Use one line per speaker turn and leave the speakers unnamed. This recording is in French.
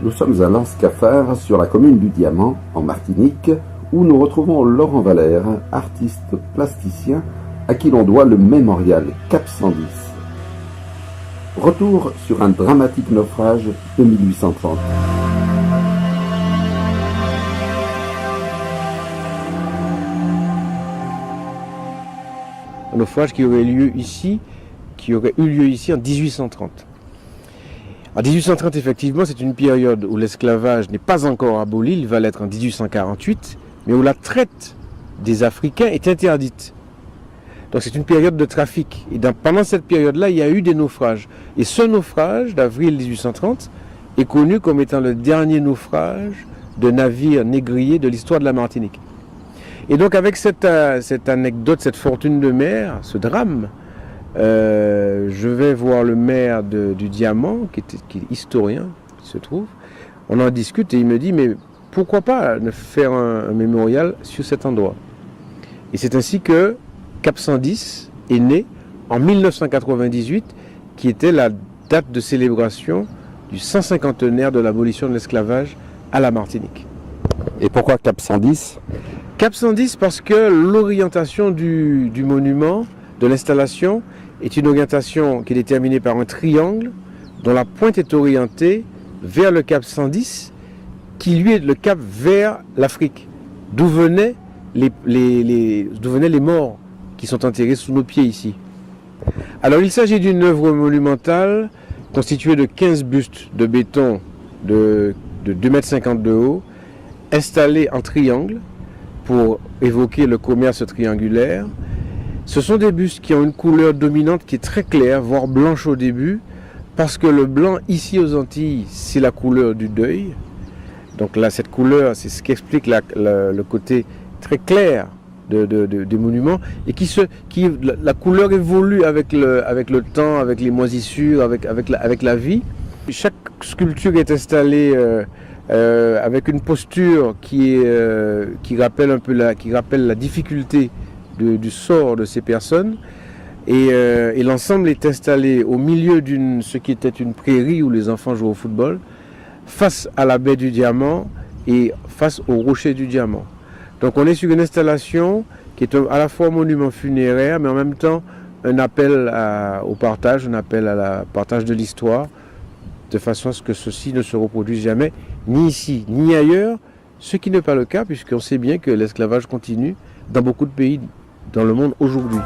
Nous sommes à l'Anse-Cafard, sur la commune du Diamant, en Martinique, où nous retrouvons Laurent Valère, artiste plasticien, à qui l'on doit le mémorial Cap 110. Retour sur un dramatique naufrage de 1830.
Un naufrage qui aurait eu lieu ici en 1830. En 1830, effectivement, c'est une période où l'esclavage n'est pas encore aboli, il va l'être en 1848, mais où la traite des Africains est interdite. Donc c'est une période de trafic. Et pendant cette période-là, il y a eu des naufrages. Et ce naufrage d'avril 1830 est connu comme étant le dernier naufrage de navires négriers de l'histoire de la Martinique. Et donc avec cette anecdote, cette fortune de mer, ce drame, je vais voir le maire du Diamant, qui est historien, il se trouve. On en discute et il me dit, mais pourquoi pas ne faire un mémorial sur cet endroit? Et c'est ainsi que Cap 110 est né en 1998, qui était la date de célébration du 150e de l'abolition de l'esclavage à la Martinique.
Et pourquoi Cap 110?
Cap 110 parce que l'orientation du monument, de l'installation, est une orientation qui est déterminée par un triangle dont la pointe est orientée vers le Cap 110, qui lui est le cap vers l'Afrique, d'où venaient les morts qui sont enterrés sous nos pieds ici. Alors il s'agit d'une œuvre monumentale constituée de 15 bustes de béton de 2,50 m de haut, installés en triangle pour évoquer le commerce triangulaire. Ce sont des bustes qui ont une couleur dominante qui est très claire, voire blanche au début, parce que le blanc ici aux Antilles, c'est la couleur du deuil. Donc là, cette couleur, c'est ce qui explique le côté très clair des monuments, et la couleur évolue avec le temps, avec les moisissures, avec la vie. Chaque sculpture est installée avec une posture qui rappelle un peu la difficulté du sort de ces personnes, et l'ensemble est installé au milieu ce qui était une prairie où les enfants jouaient au football, face à la baie du Diamant et face au rocher du Diamant. Donc on est sur une installation qui est à la fois un monument funéraire, mais en même temps un appel au partage, un appel à la partage de l'histoire, de façon à ce que ceci ne se reproduise jamais, ni ici, ni ailleurs, ce qui n'est pas le cas, puisqu'on sait bien que l'esclavage continue dans beaucoup de pays dans le monde aujourd'hui.